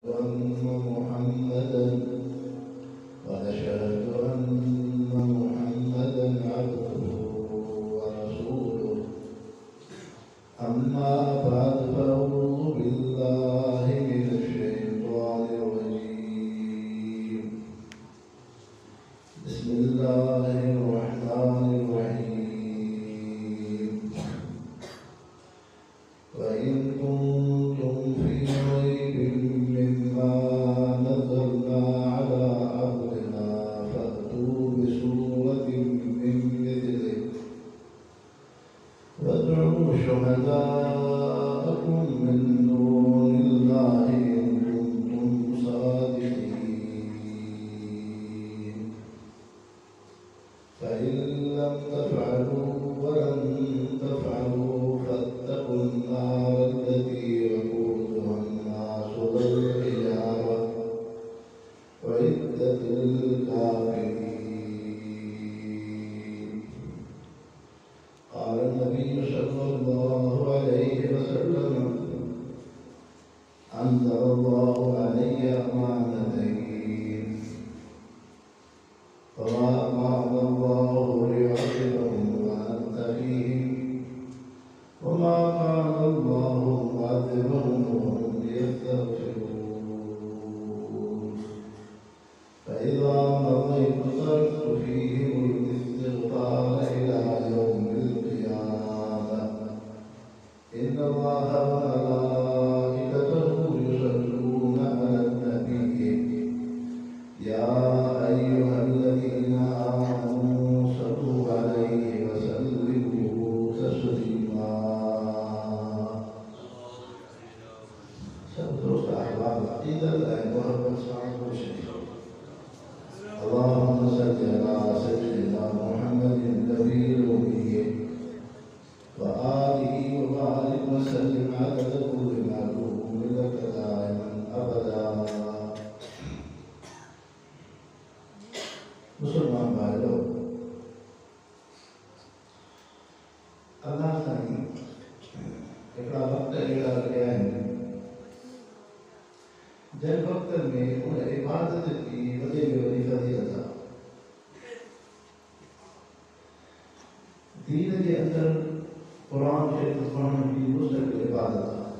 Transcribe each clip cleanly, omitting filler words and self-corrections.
أن محمدا وأشهد أن محمدا عبده ورسوله أما بعد فأعوذ بالله من الشيطان الرجيم بسم الله الرحمن الرحيم وإن كنتم في ريب مما نزلنا على عبدنا فأتوا بسورة من مثله وادعوا شهداءكم من دون الله إن كنتم صادقين فإن لم تفعلوا ولن تفعلوا فاتقوا النار التي وقودها الناس والحجارة أعدت للكافرين. قال النبي صلى الله عليه وسلم أنزل الله علي أمانتين فما أمر الله ليعذبهم وأنت فيهم وما كان الله معذبهم وهم يستغفرون فإذا مضيت تركت فيهم الاستغفار إلى يوم القيامة إن الله وملائكته يصلون على النبي يا أيها الذين آمنوا صلوا عليه وسلموا تسليما. سبحان الله إذا محمد صلى الله عليه وسلم اللهم صل على سيدنا محمد النبي الأمي وآله وبارك وسلم عدد كل معلوم لك دائما أبدا. मुसलमान भाइयों, अल्लाह ताला एकड़ा वक्त अहिड़ा रखिया आहिनि जंहिं वक्त में उन इबादत की वॾे में वॾी फज़ीलत आहे। दीन जे अंदरि क़ुर शरीफ़ पढ़ण जी मुस्तक़िल इबादत आहे,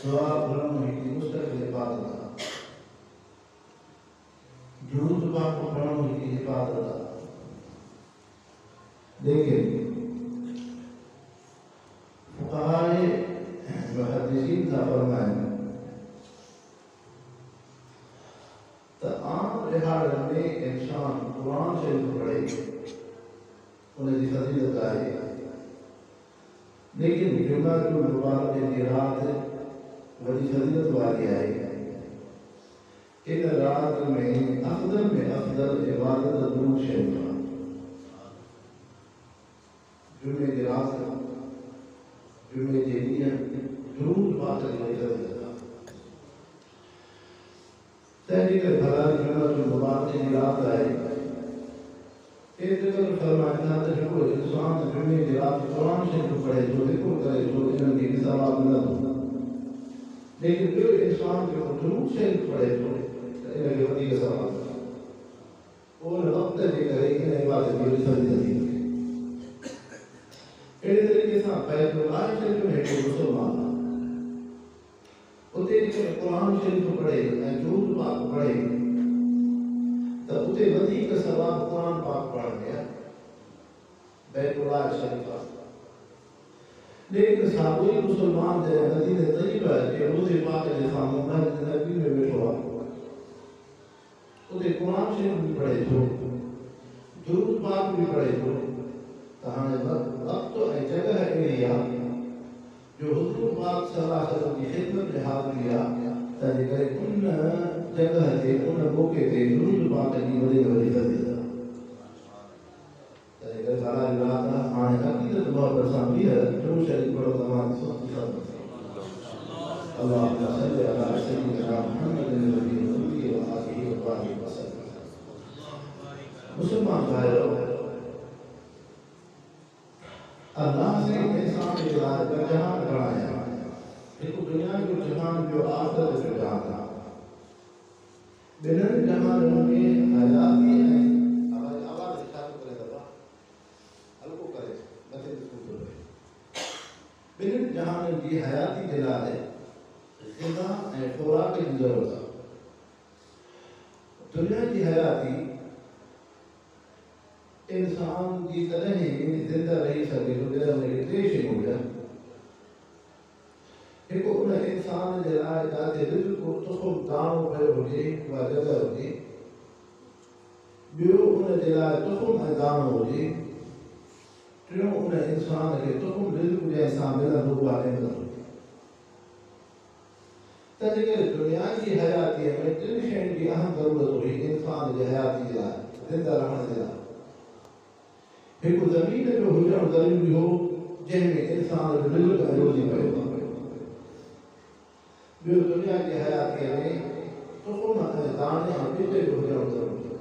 दुआ घुरण जी मुस्तक़िल इबादत आहे, दुरूद पाक पढ़ण की इबादत है। लेकिन फुक़हाए मुहद्दिसीन का फरमाइनि त आम रिहाड़नि में इंसान कुरान शरीफ़ पढ़े उनकी फज़ीलत आहे, लेकिन जुमा जो मुबारक जी रात वॾी फज़ीलत वारी आहे। इन रात में अफ़ज़ल इबादत दुरूद शरीफ़ आहे। जुमे की रात जुमे के ॾींहुं दुरूद पाक जी फज़ीलत आहे। तंहिंजे करे भला जुमा जो मुबारक जी रात आहे। एतिरे करे फरमाईंदा त जेको इंसान जुमे की रात क़ुरान शरीफ़ पढ़े थो, ज़िक्र करे थो, इन्हनि खे सवाब मिलंदो। लेकिन ॿियो इंसान जेको दुरूद शरीफ़ पढ़े थो इनके वधीक सवाब और वक्त जे करे इन इबादत जी फज़ीलत थी। अहिड़े तरीक़े सां बैतुल्लाह शरीफ़ में हिकिड़ो मुसलमान आहे, उते जेकर क़ुरान शरीफ़ पढ़े ऐं दुरूद पाक पढ़े त उते वधीक सवाब क़ुरान पाक पढ़ण में आहे, बैतुल्लाह शरीफ़ आहे। लेकिन साॻियो ई मुसलमान जॾहिं मदीने तइयबा जे रोज़े पाक जे साम्हूं मस्जिद नबी में वेठो आहे, उते क़ुरान शरीफ़ भी पढ़े थो, दुरूद पाक भी पढ़े थो, त हाणे वक़्त ऐं जॻह अहिड़ी आहे जो हुज़ूर पाक सल्लल्लाहु अलैहि वसल्लम जी ख़िदमत में हाज़िरी आहे। तंहिंजे करे उन जॻह ते उन मौक़े ते दुरूद पाक जी वॾे में वॾी फज़ीलत आहे। तंहिंजे करे सारा रात हाणे अक़ीदत मुहबत सां बीह दुरूद शरीफ़ पढ़ो तव्हां ॾिसो अल्लाहुम्मा सल्लि अला सय्यिदिना मुहम्मदिन नबी मुसलमान भाइयों, अल्लाह से इंसान के लायक जहान बनाया। देखो दुनिया जो जहान जहान जो आख़िरत जो जहान था ॿिन्हिनि जहाननि में हयाती ऐं आवाज़ चालू करे दफ़ा हल्को करे मथे ॾिसो थो रहे ॿिन्हिनि जहाननि जी हयाती जे लाइ ग़िज़ा ऐं ख़ुराक जी ज़रूरत आहे। दुनिया की हयाती इंसान की तरह ही जिंदा रही सके तो जॾहिं हुनखे टे शयूं हुजनि। हिकु उन इंसान जे लाइ जिते रिज़्क़ तुख़ुम दाणो पियो हुजे उहा जॻह हुजे, ॿियो उन जे लाइ तुख़ुम ऐं दाणो हुजे, टियों उन इंसान खे तुख़ुम रिज़्क़ जंहिंसां मिलंदो उहा नेमत हुजे। तंहिंजे करे दुनिया जी हयातीअ में टिनि शयुनि जी अहम ज़रूरत हुई इंसान जी हयाती जे लाइ, ज़िंदा रहण जे लाइ। हिकु ज़मीन जो हुजणु ज़रूरी हो जंहिंमें इंसान जो रिज़्क़ ऐं रोज़ी पियो। ॿियो दुनिया जी हयातीअ में तुख़ुम ऐं दाणे ऐं ॿिज जो हुजणु ज़रूरी हो।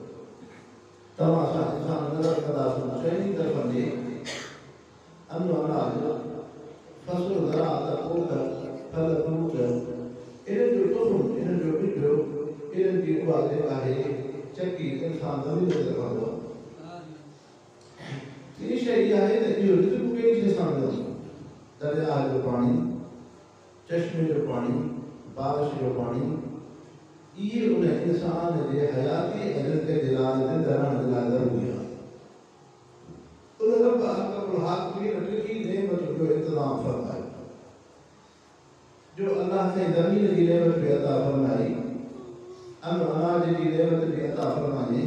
तव्हां असां इंसान नज़र कंदासीं चइनी तरफ़नि जे अन्न अनाज फसल ज़राअत पोख फल फ्रूट इन्हनि जो तुख़ुम इन्हनि जो ॿिज इन्हनि जी उहा जेका आहे चकी इंसान ज़मीन ते रहंदो आहे। टी शइ इहा आहे त इहो रिज़्क़ कहिड़ी शइ सां मिलंदो। दरिया जो पाणी, चश्मे जो पाणी, बारिश जो पाणी, इहे उन इंसान जे हयाती ऐं रिज़्क़ जे लाइ ज़िंदा रहण जे लाइ ज़रूरी आहे। उन रब अक़ल हाकिमीन टिकी नेमत जो इंतज़ाम फरमायो जो अल्लाह से ज़मीन की नेमत भी अता फरमाई, अन्न अनाज की नेमत भी अता फरमाई,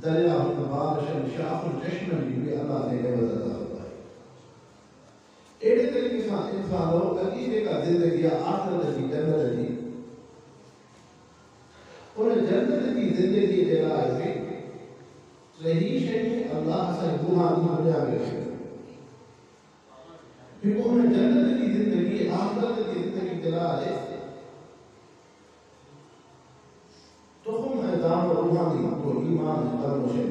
दरिया बारिश शाख चश्मन की भी अल्लाह से नेमत अता फरमाई। अहिड़े तरीक़े सां इंसान अॻी जेका ज़िंदगी आहे आख़िरत जी जन्नत जी, उन जन्नत जी ज़िंदगी जे लाइ बि सही शयूं अल्लाह असांजी रुहानी दुनिया में रखियूं। हिकु उन जन्नत जी ज़िंदगी आख़िरत जी ज़िंदगी जे लाइ तुख़ुम ऐं दाणो रुहानी को ईमान करणो शइ।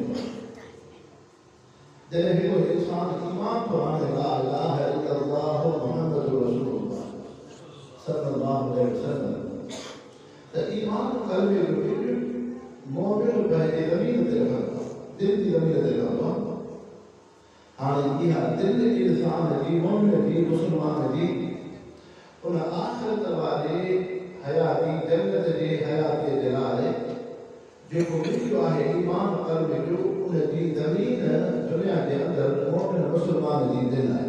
जॾहिं हिकु इंसान ईमान थो आणे ला इलाहा इल्लल्लाह मुहम्मदुर रसूलुल्लाह सल्लल्लाहु अलैहि वसल्लम, त ईमान क़ल्ब जो ॿिज मोमिन पंहिंजे ज़मीन ते रखंदो आहे, दिलि जी ज़मीन ते रखंदो आहे। हाणे इहा दिलि इंसान जी मोमिन जी मुस्लमान जी उन आख़िरत वारे हयाती जन्नत जे हयातीअ जे लाइ जेको ॿिजु आहे ईमान क़ल्ब जो, उन जी ज़मीन दुनिया जे अंदरि मोमिन मुस्लमान जी दिलि आहे।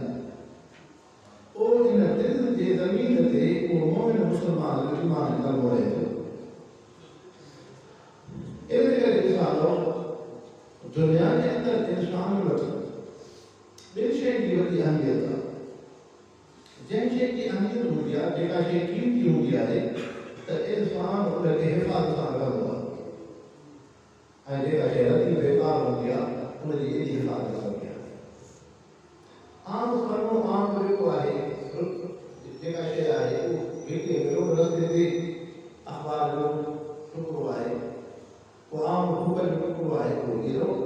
पोइ इन दिलि जे ज़मीन ते उहो मोमिन मुस्लमान जो ईमान क़ल्ब रहे थो। इन करे ॾिसां दुनिया जे अंदरि इंसान वटि ॿिनि शयुनि जी वॾी अहमियत आहे। जंहिं शइ जी अहमियत हूंदी आहे, जेका शइ क़ीमती हूंदी आहे, त इंसान उनखे हिफ़ाज़त सां रखंदो आहे, ऐं जेका शइ रती बेकार हूंदी आहे उनजी एॾी हिफ़ाज़त कंदी आहे। आम करणो आम जेको आहे जेका शइ आहे उहो हिते रोड रस्ते ते अख़बार जो टुकड़ो आहे, उहो आम फूक जो टुकड़ो आहे, उहो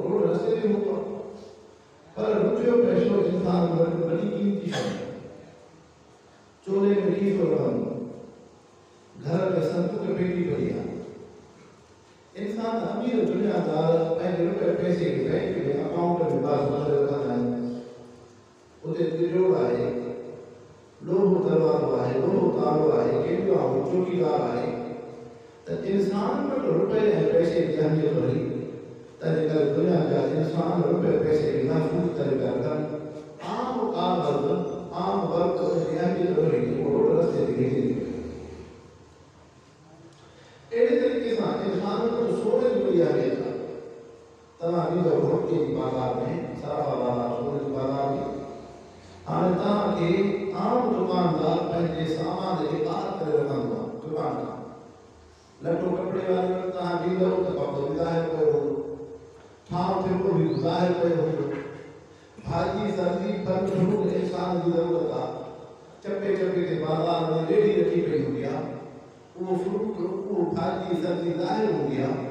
रोड रस्ते ते हूंदो आहे। पर रुपयो पैसो इंसान वटि वॾी क़ीमती शइ आहे। चोले में की थो रहंदो, घर में संदूक पेटी पई आहे। इंसान अमीर दुनियादार पंहिंजे रुपए पैसे खे बैंक में अकाउंट में बाज़ भरे रखंदा आहिनि। उते तिजोड़ आहे, लोहो दरवाज़ो आहे, लोहो तालो आहे, केॾो आहे चौकीदार आहे। त इंसान वटि रुपए ऐं पैसे जी अहमियत रही, तंहिंजे करे दुनिया जा इंसान रुपए पैसे खे महफ़ूज़ करे पिया रखनि। आम कागज़ आम वर्क जी अहमियत रही, उहो रोड रस्ते ते घिसी थी पए। अहिड़े तरीक़े सां इंसान वटि सोने जी वॾी अहमियत आहे। तव्हां ॾिसो रोटीअ जी बाज़ार में सराफा बाज़ार सोने जी बाज़ार में हाणे तव्हांखे आम दुकानदार पंहिंजे सामान खे ॿाहिरि करे रखंदो आहे। दुकान खां लटो कपिड़े वारे वटि तव्हां ॾींदव त कपिड़ो बि ॿाहिरि पियो हूंदो, ठाव फिरो बि ॿाहिरि पियो हूंदो, भाॼी सब्जी फल फ्रूट इंसान जी ज़रूरत आहे। चपे चपे ते बाज़ार में रेड़ी रखी पई हूंदी आहे, उहो फ्रूट उहो भाॼी सब्जी ज़ाहिर हूंदी आहे।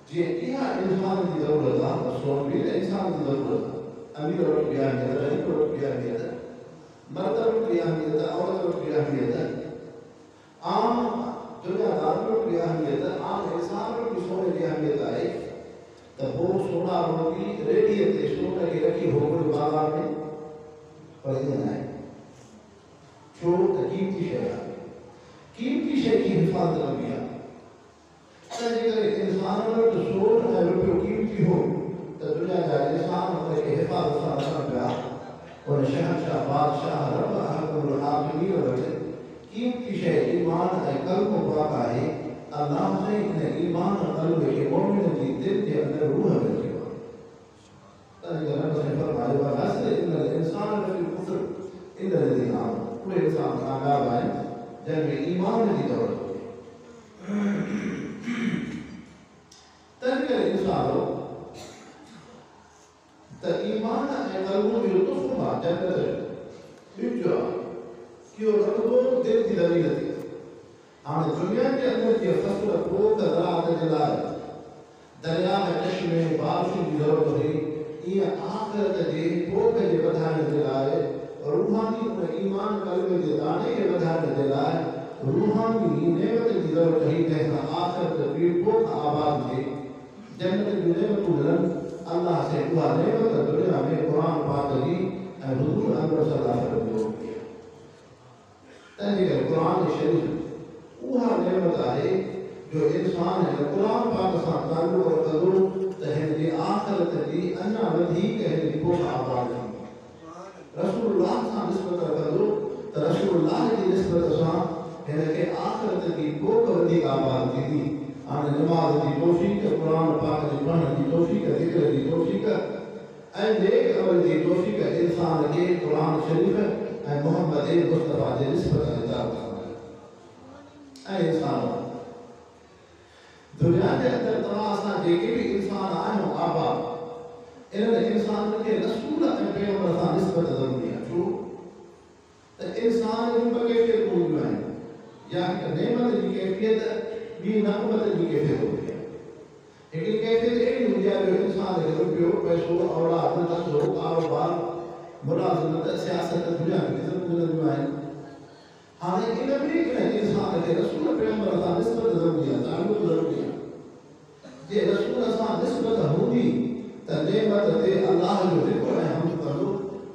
जीअं इहा इंसान जी ज़रूरत आहे, त सोन बि इंसान जी ज़रूरत आहे। अमीर वटि बि अहमियत, ग़रीब वटि बि अहमियत, मर्द वटि बि अहमियत, औरत वटि बि अहमियत। त वो सोना रोटी रेडी ते सोने के रखी हो गई बाजार में पर ये नहीं छो त कीमती शय की हिफाजत करनी है जेकर इंसान वटि सोन ऐं रुपयो कीमती हो त दुनिया जा इंसान उन खे हिफ़ाज़त सां रखनि पिया उन शहंशाह बादशाह रब अहकुल हाकिमीन वटि कीमती शइ ईमान ऐं क़ल्ब पाक आहे अल्लाह से इन ईमान क़ल्ब खे मोमिन जी दिल जे अंदरि रूह रखियो आहे तंहिं करे रब ने फरमायो आहे हस्र इन्नल इंसान लफ़ी खुस्र इल्ला लज़ीना आमनू उहे इंसान कामयाब आहिनि जंहिं में ईमान जी दौलत तंहिं करे इंसानो त ईमान ऐं क़ल्ब जो लुत्फ़ आहे जन्नत ॿिजो कि वो रखंदो दिल जी लवी नथी हाणे दुनिया जे अंदरि जे फ़सल पोइ त ज़राअत जे लाइ दरिया में चश्मे बारिशुनि जी ज़रूरत हुई ईअं आख़िरत जे पोख जे वधाइण जे लाइ रूहानी उन ईमान क़ल्ब जे दाने खे वधाइण जे लाइ रूहानी नेमत जी ज़रूरत हुई जंहिंसां आख़िरत जी पोख आबाद थिए जन्नत जूं नेमतूं मिलनि अल्लाह से उहा नेमत दुनिया में क़ुरान पाक जी ऐं हुज़ूर अकबर सल्लल्लाहु अलैहि वसल्लम जो तंहिंजे करे क़ुरान शरीफ़ उहा नेमत आहे जो इंसान हिन क़ुरान पाक सां ताल्लुक़ रखंदो त हिन जी आख़िरत जी अञा वधीक हिन जी पोख आबाद थींदी रसूलुल्लाह सां निस्बत रखंदो त रसूलुल्लाह जी निस्बत सां हिन खे आख़िरत जी पोख वधीक आबाद थींदी हाणे नमाज़ जी तौफ़ीक़ क़ुरान पाक जी पढ़ण जी तौफ़ीक़ ज़िक्र जी तौफ़ीक़ ऐं नेक अमल जी तौफ़ीक़ इंसान खे क़ुरान शरीफ़ ऐं मोहम्मद मुस्तफ़ा जे निस्बत अता फरमाए ऐं इंसान दुनिया जे अंदरि तव्हां असां जेके बि इंसान आहियूं आबाद इन्हनि इंसाननि खे रसूल ऐं पैगम्बर सां निस्बत ज़रूरी आहे छो त इंसान जूं ॿ कैफ़ियतूं हूंदियूं आहिनि या हिकु नेमत जी कैफ़ियत ॿी नक़मत जी कैफ़ियत हूंदी आहे हिकिड़ी कैफ़ियत अहिड़ी हूंदी आहे जो इंसान खे रुपयो पैसो औलाद धंधो कारोबार मुलाज़िमत सियासत दुनिया में इज़त मिलंदियूं आहिनि हाणे इन में इन इंसान खे रसूल पैगम्बर सां निस्बत ज़रूरी आहे ताल्लुक़ ज़रूरी आहे जे रसूल सां निस्बत हूंदी त नेमत ते अल्लाह जो ज़िक्र ऐं हम्द कंदो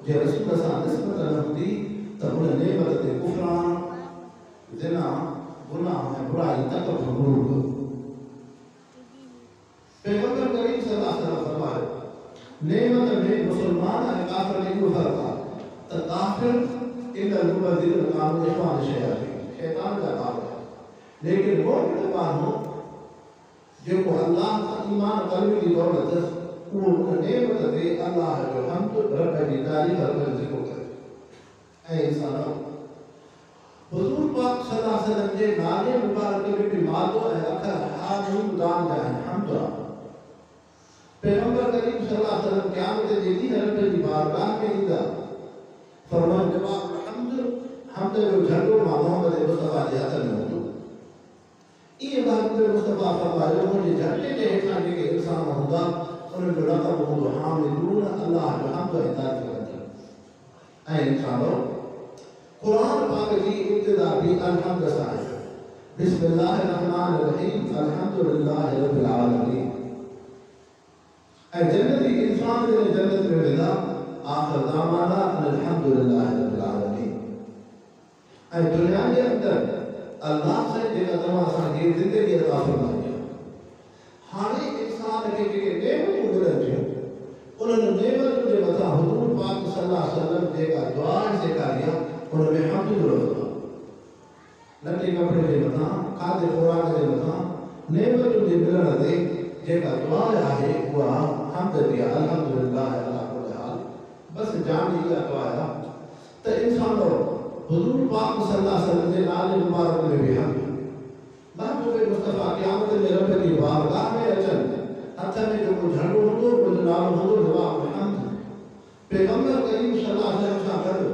जे रसूल सां निस्बत न हूंदी त उन नेमत ते कुफ़रान ज़िना गुनाह ऐं बुराई तकबर गुरूर पैगम्बर करीम सल्लल्लाहु अलैहि वसल्लम फरमायो नेमत में मुसलमान ऐं काफ़िर में इहो फ़र्क़ु आहे त काफ़िर इन मुबद्दिल कानून इस्लाम शैतान जा काफ़िर लेकिन मोमिन माण्हू जेको अल्लाह सां ईमान क़ल्ब जी दौलत उहो उन नेमत ते अल्लाह जो हम्द रब जी तारीफ़ रब जो ज़िक्र करे ऐं इंसानो हुज़ूर पाक सल्लल्लाहु अलैहि वसल्लम जे नाले मुबारक में भी मादो ऐं अखर हामिम दान जा आहिनि हम्द पैगम्बर करीम सल्लल्लाहु अलैहि वसल्लम क़यामत जे ॾींहुं रब जी बारगाह में ईंदा फरमान जवाब हम्द जो झंडो मां मोहम्मद मुस्तफ़ा जे हथ में हूंदो इहे मोहम्मद मुस्तफ़ा फरमायो मुंहिंजे झंडे जे हेठां जेके इंसान हूंदा उन्हनि जो लक़ब हूंदो हामिदून अल्लाह जो हम्द ऐं तारीफ़ कंदा ऐं इंसानो कुरान पाक जी इब्तिदा भी अलहम्द सां आहे बिस्मिल्लाहिर रहमानिर रहीम अल्हम्दुलिल्लाहि रब्बिल आलमीन ऐं जन्नती इंसान जॾहिं जन्नत में वेंदा आख़िर दामाना अल्हम्दुलिल्लाहि रब्बिल आलमीन ऐं दुनिया जे अंदरि अल्लाह से जेका तव्हां असांखे ज़िंदगी अता फरमाई हाणे इंसान खे जेके नेमतूं मिलनि थियूं उन्हनि नेमतुनि जे मथां हुज़ूर पाक सल्लल्लाहु अलैहि वसल्लम जेका दुआ सेखारी आहे उनमें हम्द जो लफ़्ज़ आहे लटे कपिड़े जे मथां खाधे खुराक जे मथां नेमतुनि जे मिलण ते जेका दुआ आहे उहा हम्द जी आहे अल्हम्दुलिल्लाह अला कुल्ल हाल बस जान इहा दुआ आहे त इंसान हुज़ूर पाक सल्लल्लाहु अलैहि वसल्लम जे नाले मुबारक में भी हम्द महबूब मुस्तफ़ा क़यामत में रब जी बारगाह में अचनि हथ में जेको झंडो हूंदो उनजो नालो हूंदो जवाब हम्द पैगम्बर करीम सल्लल्लाहु अलैहि वसल्लम सां गॾु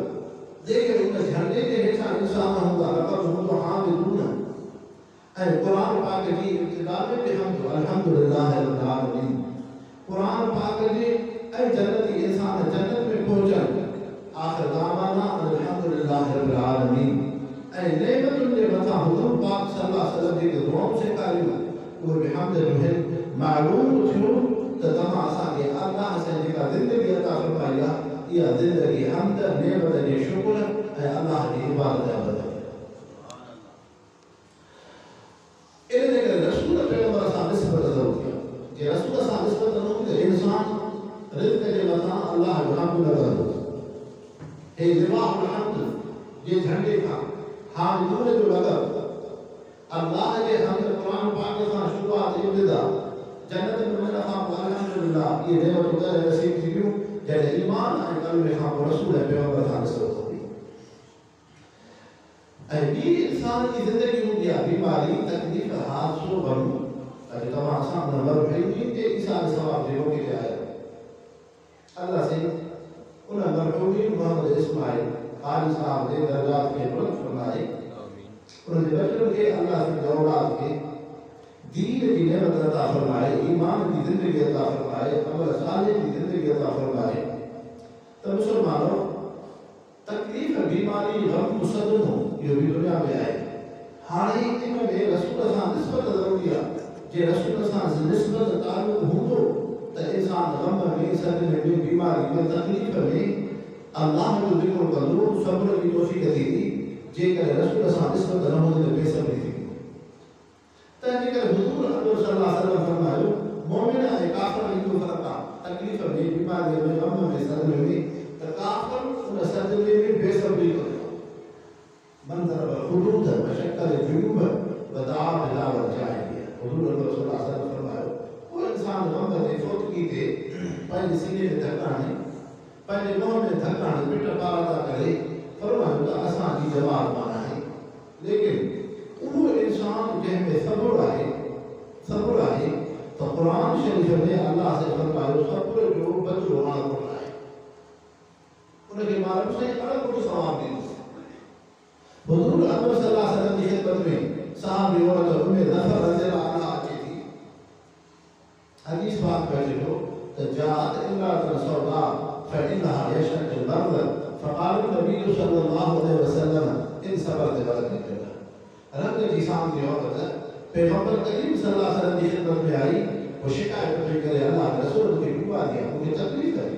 जेके उन झंडे जे हेठां इंसान हूंदा लक़ब हूंदो हामिदून ऐं क़ुरान पाक जी इब्तिदा में भी हम्द अल्हम्दुलिल्लाहि रब्बिल आलमीन क़ुरान पाक जे ऐं जन्नती इंसान जन्नत में पहुचनि आख़िर दामाना अल्हम्दुलिल्लाहि रब्बिल आलमीन ऐं नेमतुनि जे मथां हुज़ूर पाक सल्लल्लाहु अलैहि वसल्लम जेके दुआऊं सेखारियूं उहे बि हम्द जो आहिनि मालूम थियो त तव्हां असांखे अल्लाह सां जेका ज़िंदगी अता फरमाई आहे इहा ज़िंदगी हमद नेमत जे शुक्र ऐं अल्लाह जी इबादत जा बदल इन जे करे रसूल पैगंबर सां निस्बत ज़रूरी आहे जे रसूल सां निस्बत न हूंदी त इंसान रिज़्क़ जे मथां अल्लाह जो हक़ न कंदो हे लिवाहुल हम्द जे झंडे खां हामिदून जो लॻब अल्लाह जे हक़ क़ुरान पाक सां शुरूआत इब्तिदा जन्नत में वञण खां पोइ अल्हम्दुलिल्लाह इहे नेमतूं करे नसीब थी वियूं जॾहिं ईमान ऐं क़ल्ब खां पोइ रसूल ऐं पैगंबर सां निस्बत थी ऐं ॿी इंसान जी ज़िंदगी हूंदी आहे बीमारी तकलीफ़ हादसो गम अॼु तव्हां असां हुन मरहूम जे ईसा सवाब जे मौक़े ते आया अल्लाह से उन मरहूम मोहम्मद इस्माइल क़ारी साहब जे दर्जात खे बुलंद फरमाए उन जे बचड़नि खे अल्लाह जी औलाद खे दीन की नेमत अता फरमाए ईमान की ज़िंदगी अता फरमाए अमल सालिह की ज़िंदगी अता फरमाए त मुसलमानों तकलीफ़ बीमारी गम सदमो इहो बि दुनिया में आहे हाणे इन में रसूल सां निस्बत ज़रूरी आहे जे रसूल सां निस्बत तालुक़ हूंदो त इंसान गम में सदमे में बीमारी में तकलीफ़ में अल्लाह जो ज़िक्र कंदो सब्र जी तौफ़ीक़ थींदी जेकर रसूल सां निस्बत न हूंदी त बेसब्री थींदी तंहिंजे करे हुज़ूर अकबर सल्लल्लाहु अलैहि वसल्लम फरमायो मोमिन ऐं काफ़िर में इहो फ़र्क़ु आहे तकलीफ़ में बीमारी में गम में सदमे में त काफ़िर उन सदमे में बेसब्री कंदो मन तरफ हुदूद मशक्कत जुनूब वदा बिलावत चाहिए हुजूर अकबर सल्लल्लाहु अलैहि वसल्लम फरमायो कोई इंसान गम ते फोतगी ते पंहिंजे सीने में धकाणे पंहिंजे मुंहं में धकाणे पिट पार था करे फरमायो त असांजी जवाब माना आहे लेकिन उहो इंसान जंहिंमें सब्र आहे त क़ुरान शरीफ़ में अल्लाह से फरमायो सब्र जो बदिलो हाणे आहे उनखे मालूम से अलॻि कुझु सवाब ॾींदो हुज़ूर अकबर सल्लल्लाहु अलैहि वसल्लम जी ख़िदमत में साहबी औरत उम्मे ज़फ़र रज़ियल्लाहु अन्हा अचे थी हदीस पाक में लिखो त जात इमरातुन सौदा फइन्नहा यशअल बर्द फक़ाल नबी सल्लल्लाहु अलैहि वसल्लम इन सब्र बरकत रंग जी सामने औरत पैगंबर करीम सल्लल्लाहु अलैहि वसल्लम की खिदमत में आई वो शिकायत पई करे अल्लाह के रसूल मुझे बीमार दिया मुझे तकलीफ है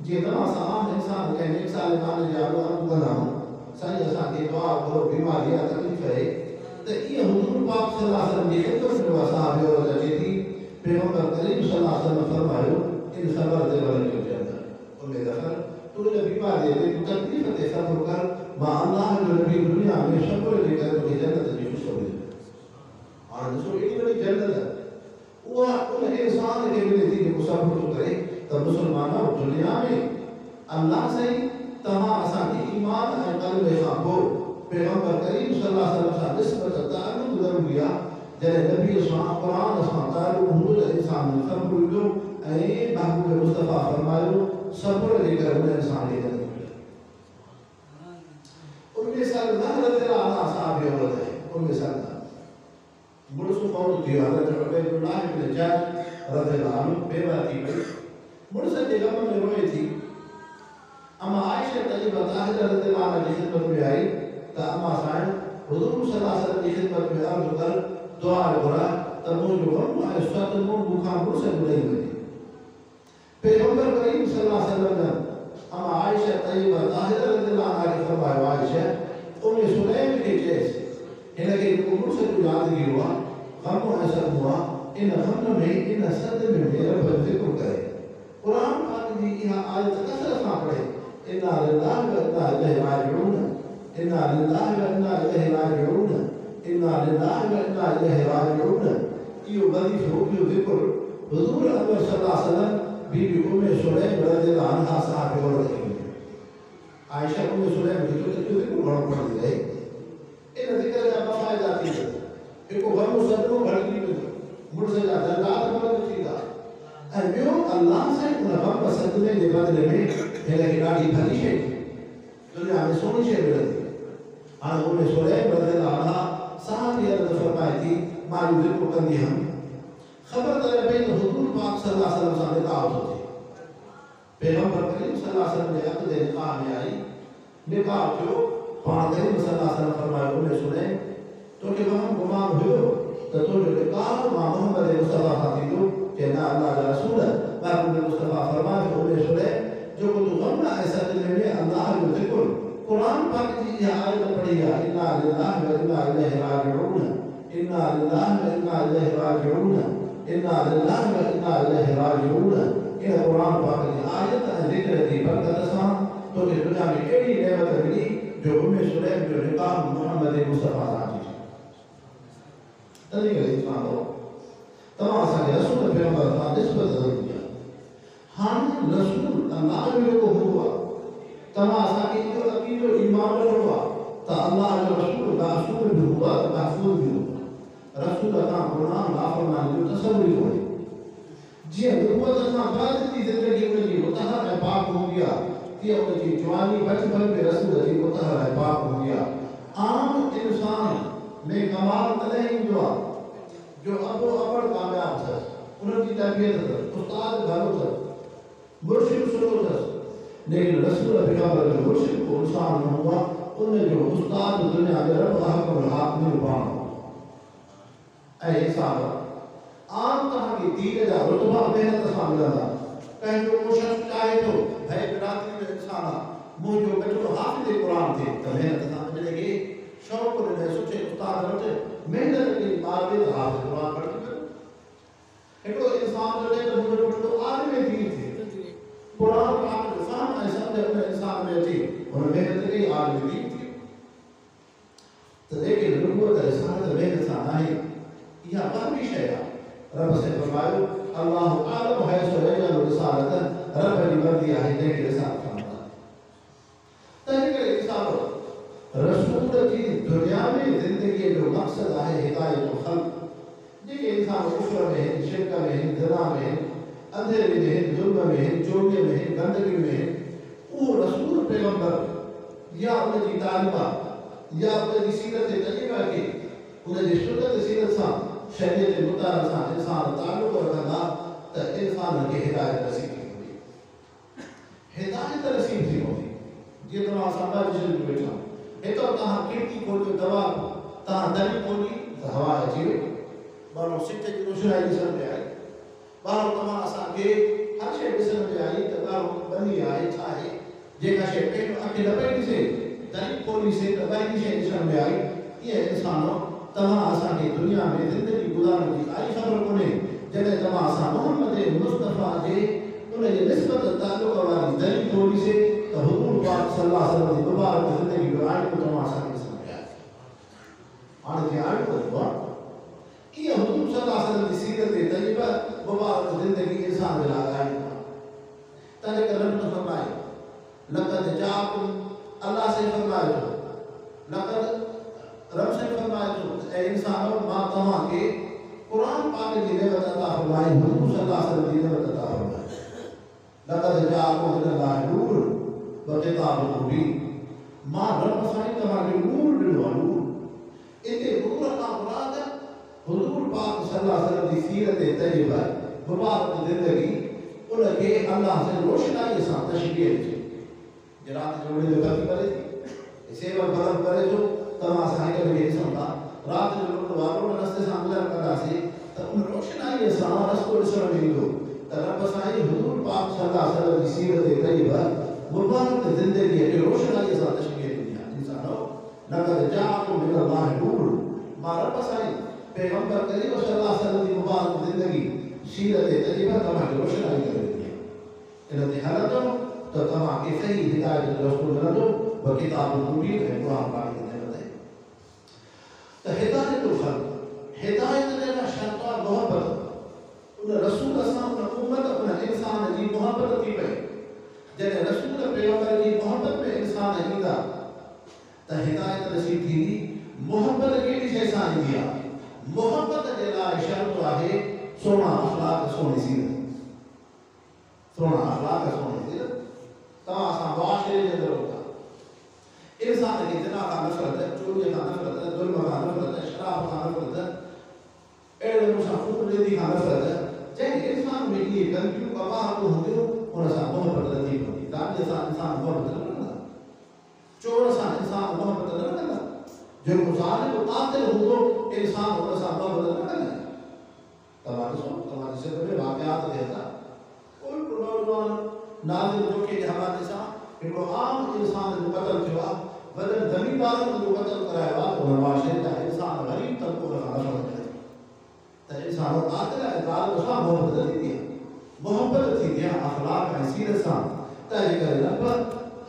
जे तमाम आम इंसान के नेक साल मान जे आलो अन कंदा साईं असां के दुआ करो बीमारी या तकलीफ है त ये हुजूर पाक सल्लल्लाहु अलैहि वसल्लम की खिदमत में साहब औरत अचे थी पैगंबर करीम सल्लल्लाहु अलैहि वसल्लम फरमायो इन सबर ते बरकत जन्नत उम्मे ज़फर तू जो बीमार दे तू तकलीफ ते सब्र कर मां अल्लाह जो नबी दुनिया में सब्र लेकर तुझे जन्नत जी खुशबू और दूसरो एडी बड़ी जन्नत वो उन इंसान के मिले थी जो सब्र तो करे तो मुसलमानों दुनिया में अल्लाह से तमाम असा की ईमान और क़ल्ब खां पोइ पैगंबर करीम सल्लल्लाहु अलैहि वसल्लम सां निस्बत ताल्लुक़ ज़रूरी आहे जॾहिं नबी सां क़ुरान सां ताल्लुक़ हूंदो त इंसान में सब्र ईंदो ऐं महबूब मुस्तफ़ा फरमायो सब्र लेकर उन इंसान खे जन्नत उनमें सल्लल्लाहु अलैहि वसल्लम साहब औरत है उनमें सल्लल्लाहु मुर्सु फौत थी हज़रत अबूबकर इब्न जद रज़ियल्लाहु अन्हु बेवा थी वई मुर्स जे गम में रोए थी अम्मा आयशा तैयबा ताहिरा रज़ियल्लाहु अन्हा जी खिदमत में आई त अम्मा साईं हुजूर सल्लल्लाहु अलैहि वसल्लम जी खिदमत में अर्ज़ कर दुआ घुरा त मुंहिंजो गम ऐं सदमो मूंखां मुर्स जो ॾेई वञे पैगंबर करीम सल्लल्लाहु अलैहि वसल्लम अम्मा आयशा तैयबा ताहिरा रज़ियल्लाहु अन्हा खे फरमायो आयशा उम्मे सुलैम खे चएसि हिनखे जेको मुर्स जो यादगिरी आहे गम ऐं सदमो आहे इन गम में इन सदमे में रब जो ज़िक्र करे कुरान पाक जी इहा आयत कसरत सां पढ़े इन्ना लिल्लाहि व इन्ना इलैहि राजिऊन इन्ना लिल्लाहि व इन्ना इलैहि राजिऊन इन्ना लिल्लाहि व इन्ना इलैहि राजिऊन इहो वज़ीफ़ो इहो ज़िक्र हुज़ूर अकबर सल्लल्लाहु अलैहि वसल्लम बीबी उम्मे सुलैम रज़ियल्लाहु अन्हा साहब औरत खे आयशा उम्मे सुलैम खे जो ज़िक्र घणो पढ़ंदी रही इन ज़िक्र जा ॿ फ़ाइदा थी हिकु गम सदमो भड़की वेंदो मुर्स जा दर्जात बुलंद थींदा ऐं ॿियो अल्लाह से उन गम सदमे जे बदिले में हिनखे ॾाढी भली शइ दुनिया में सोनी शइ मिलंदी हाणे उम्मे सुलैम रज़ियल्लाहु अन्हा साहब अर्ज़ फरमाए थी मां इहो ज़िक्र कंदी हुअमि ख़बर तरे पई त हुजूर पाक सल्लल्लाहु अलैहि वसल्लम सां निकाह थो थिए पैगंबर करीम सल्लल्लाहु अलैहि वसल्लम जे हक़ जे निकाह में आई निकाह थियो पाण करीम सल्लल्लाहु अलैहि वसल्लम फरमायो उम्मे सुलैम तोखे गुमान हुयो त तुंहिंजो निकाह मां मोहम्मद मुस्तफ़ा सां थींदो के न अल्लाह जा रसूल अल्लाह जो ज़िक्र कुरान पाक जी यह आयत पढ़ी है इन्ना लिल्लाहि व इन्ना इलैहि राजिऊन इन्ना लिल्लाहि व इन्ना इलैहि राजिऊन इन्ना लिल्लाहि व इन्ना इलैहि राजिऊन इन कुरान पाक जी आयत ज़िक्र दी बरकत सां तो के दुनिया में एड़ी नेमत मिली जो उम्मे सुलैम जो निकाह मोहम्मद मुस्तफा सां थी तनी करे इस्लाम हो तमाम असांखे रसूल पैगंबर सां निस्बत ज़रूरी आहे हाणे रसूल अल्लाह जो को हुआ तमाम असांखे इहो अक़ीदो ईमान रखिणो आहे त अल्लाह जो रसूल मासूम बि हुआ त महफूज़ बि हुआ रसूल खां गुनाह नाफ़रमानी जो तसव्वुर ई कोन्हे जीअं नबूवत सां बाद जी ज़िंदगी उनजी मुतहर ऐं पाक हूंदी आहे तीअं उनजी जवानी बचपन में रसूल जी मुतहर ऐं पाक हूंदी आहे आम इंसान में कमाल तॾहिं ईंदो आहे जो अबो अबड़ कामयाब अथसि उनजी तरबियत अथसि उस्ताद भलो अथसि मुर्शिद सुठो अथसि लेकिन रसूल पैगंबर जो मुर्शिद को इंसान न हुआ उनजो उस्ताद दुनिया में रब अहकुल हाकिम पाण ऐं हिसाब आम तरह की दीन जा रुतबा मेहनत सां मिलंदा कंहिंजो को शख़्स चाहे थो भई बिरादरी जो इंसान आहे मुंहिंजो बेटो हाफ़िज़ क़ुरान थिए त महिनत सां मिलेगी शौक़ ॾिने सुठे उस्ताद वटि महिनत कई ॿार बि हाफ़िज़ क़ुरान पढ़ी पियो हिकिड़ो इंसान जो चए त मुंहिंजो बेटो आलिम दीन थिए क़ुरान पाक जो फ़हम ऐं सम्झ उन इंसान में अचे हुन महिनत कई आलिम दीन थिए त लेकिन नबूवत रिसालत महिनत सां नाहे इहा ॿारवी शइ आहे रब से फरमायो अल्लाह आलम है सो यजल रिसालत रब जी मर्ज़ी आहे जंहिंखे रिसालत फरमाता तंहिं करे इंसान रसूल जी दुनिया में ज़िंदगी जो मक़सद आहे हिदायत ख़ल्क़ जेके इंसान कुफ्र में आहिनि शिरक में आहिनि ज़िना में आहिनि अंधेरे में आहिनि ज़ुल्म में आहिनि चोरीअ में आहिनि गंदगी में आहिनि उहो रसूल पैगंबर या उनजी तालीमात या उनजी सीरत तजीबा खे उनजी सुन्नत सीरत सां शरीयत मुतार सां इंसान ताल्लुक़ रखंदा त इंसान खे हिदायत नसीब थींदी हिदायत नसीब थी पवंदी जीअं तव्हां असां ॿ विषय वेठा हितां तव्हां खिड़की खोलियो दवा तव्हां दरी खोली त हवा अची वई ॿाहिरों सिट जी रोशनाई ॾिसण में आई ॿाहिरों तव्हां असांखे हर शइ ॾिसण में आई त ॿाहिरों बनी आहे छा आहे जेका शइ पहिरियों अखि न पई ॾिसे दरी खोलीसीं त ॿाहिरी शइ ॾिसण में आई ईअं इंसान तव्हां असांखे दुनिया में ज़िंदगी गुज़ारण जी काई ख़बर कोन्हे जॾहिं तव्हां असां मोहम्मद मुस्तफ़ा जे उनजे निस्बत ताल्लुक़ वारी दरी खोलीसीं त हुज़ूर पाक सल्लल्लाहु अलैहि वसल्लम जी मुबारक ज़िंदगी जो आइनो तव्हां असांखे ॾिसण में आहे हाणे जीअं आइनो वरितो आहे ईअं हुज़ूर सल्लल्लाहु अलैहि वसल्लम जी सीरत तजीबा मुबारक ज़िंदगी इंसान जे लाइ आइनो आहे तंहिं करे रब फरमाए लक़द जाकुम अल्लाह से फरमाए थो लक़द रब से फरमाए थो ऐं इंसानो मां तव्हांखे क़ुरान पाक जी नेमत अता फरमाई हुज़ूर सल्लल्लाहु अलैहि वसल्लम जी नेमत अता फरमाई लक़द जाकुम मिनल्लाहि नूर व किताबुम मुबीन मां रब साईं तव्हांखे नूर ॾिनो आहे नूर इते नूर खां मुराद हुज़ूर पाक सल्लल्लाहु अलैहि वसल्लम जी सीरत तजीबा मुबारक ज़िंदगी उनखे अल्लाह से रोशनाईअ सां तशरीह ॾिनी जे राति जो उन जो कम करे थी सेवा बलम करे थो तव्हां असां हिक ॿिए खे ॾिसूं था राति जो लुट वारो रस्ते सां गुज़र कंदासीं त उन रोशनाईअ सां रस्तो ॾिसण में ईंदो त रब साईं हुज़ूर पाक सल्लल्लाहु अलैहि वसल्लम जी सीरत तजीबा मुबारक ज़िंदगीअ खे रोशनाईअ सां तशरीह ॾिनी आहे इंसानो लक़द जाकुम मिनल्लाहि नूर मां रब साईं पैगंबर करीम सल्लल्लाहु अलैहि वसल्लम जी मुबारक ज़िंदगी सीरत तजीबा तव्हांखे रोशनाई करे ॾिनी आहे इन ते हलंदो त तव्हांखे सही हिदायत जो रस्तो मिलंदो व किताबुम मुबीन ऐं क़ुरान पाक जी नेमत आहे त हिदायत जे लाइ शर्त आहे मोहब्बत उन रसूल सां उन उम्मत उन इंसान जी मोहब्बत थी पए जॾहिं रसूल पैगंबर जी मोहब्बत में इंसान ईंदा त हिदायत नसीब थींदी मोहब्बत कहिड़ी शइ सां ईंदी आहे मोहब्बत जे लाइ शर्त आहे सोना अखलाक सोनी सीरत सोना अखलाक सोनी सीरत तव्हां असां मुआशिरे जे अंदरि था इंसान खे ज़िना खां नफ़रत चोरीअ खां नफ़रत ज़ुल्म खां नफ़रत शराब खां नफ़रत अहिड़े मूंसां फूट ॾेदी खां नफ़रत जंहिं इंसान में इहे गंदियूं कबाहतूं हूंदियूं उन सां मोहबत नथी पवंदी दादीअ सां इंसान मोहबत न कंदा चोर सां इंसान मोहबत न कंदा जेको ज़ालिम क़ातिल हूंदो इंसान उन सां मोहबत न कंदा तव्हां ॾिसो तव्हांजे सिर में वाक़ियात थियनि था कोई नौजवान नाज़िम जोखे जे हवाले सां हिकिड़ो आम इंसान जो क़त्ल थियो आहे, वॾनि ज़मीनदारनि जो क़त्ल करायो आहे, त हुन मुआशरे जा इंसान ग़रीब तबक़ो खां नफ़रत करे त इंसान आख़िर ज़ालिम सां मोहबत थींदी आहे, मोहबत थींदी आहे अख़लाक़ ऐं सीरत सां। तंहिंजे करे रब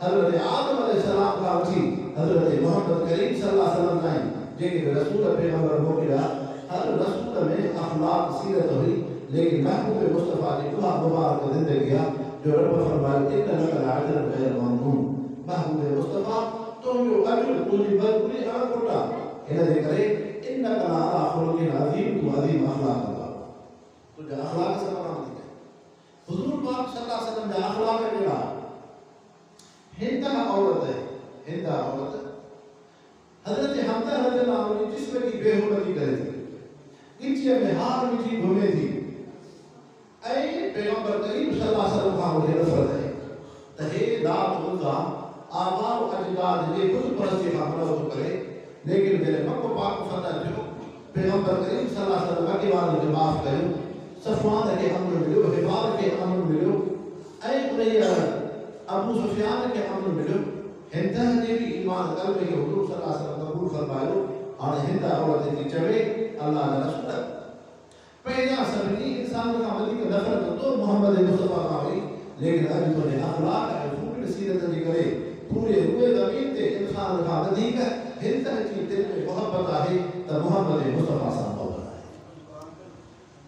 हज़रत आदम अलैहिस्सलाम खां वठी हज़रत मोहम्मद करीम सल्लल्लाहु अलैहि वसल्लम ताईं जेके बि रसूल पैगंबर मोकिलिया, हर रसूल में अख़लाक़ सीरत हुई, लेकिन महबूब मुस्तफ़ा जी उहा मुबारक ज़िंदगी आहे जो रब फरमायो इन्नका लअजरुन ग़ैर ममनून। महबूब मुस्तफ़ा तुंहिंजो अजर तुंहिंजी मज़बूरी अणपुट आहे, हिन जे करे इन्नका लअला ख़ुलुक़िन अज़ीम, तूं अज़ीम अख़लाक़ वारो, तुंहिंजा अख़लाक़ सां काम थी करे। हुज़ूर पाक सल्लल्लाहु अलैहि वसल्लम जा अख़लाक़ कहिड़ा? हिंदा औरत है, हिंदा औरत हज़रत हमज़ा रज़ियल्लाहु अन्हु जी जिस्म की बेहुरमती करे थी, गिचीअ में हार विझी घुमे थी, ऐं पैगंबर करीम सल्लल्लाहु अलैहि वसल्लम खां उनखे नफ़रत आहे त हे लात उज़्ज़ा आबाउ अजदाद जे बुत परस्ती खां मुनव्वत करे। लेकिन जॾहिं मक्को पाक फतह थियो, पैगंबर करीम सल्लल्लाहु अलैहि वसल्लम मके वारनि खे माफ़ कयो, सफ़वान खे अमन मिलियो, हिबार खे अमन मिलियो, ऐं उन अबू सुफियान खे अमन मिलियो। हिंद जे बि ईमान क़ल्ब खे हुज़ूर सल्लल्लाहु अलैहि वसल्लम क़बूल फरमायो। हाणे हिंद औरत थी चवे अल्लाह जा रसूल पंहिंजा सभिनी इंसान खां वधीक नफ़रत तो मोहम्मद मुस्तफ़ा खां हुई, लेकिन अॼु तुंहिंजे अख़लाक़ ऐं ख़ूबी सीरत जे करे पूरे रूए ज़मीन ते इंसान खां वधीक हिंद जी दिलि में मोहब्बत आहे त मोहम्मद मुस्तफ़ा सां मोहब्बत आहे।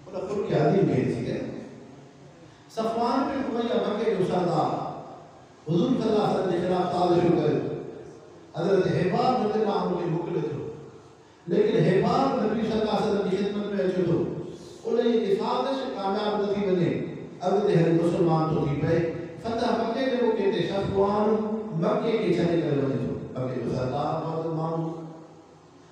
उन ख़ुद अदीम भेट थी करे सफ़वान बिन उमय्या मके जो सरदार हुज़ूर सल्लल्लाहु अलैहि वसल्लम जे ख़िलाफ़ साज़िश कयो, हज़रत हिबार रज़ियल्लाहु अन्हु खे मोकिले थो, लेकिन हिबार नबी सल्लल्लाहु अलैहि वसल्लम जी ख़िदमत में अचे थो, उन जी साज़िश कामयाब न थी वञे, अॻिते हली मुस्लमान थो थी पए। फतह मके जे मौक़े ते सफ़वान मके खे छॾे करे वञे थो, मके जो सरदार मौजूद माण्हू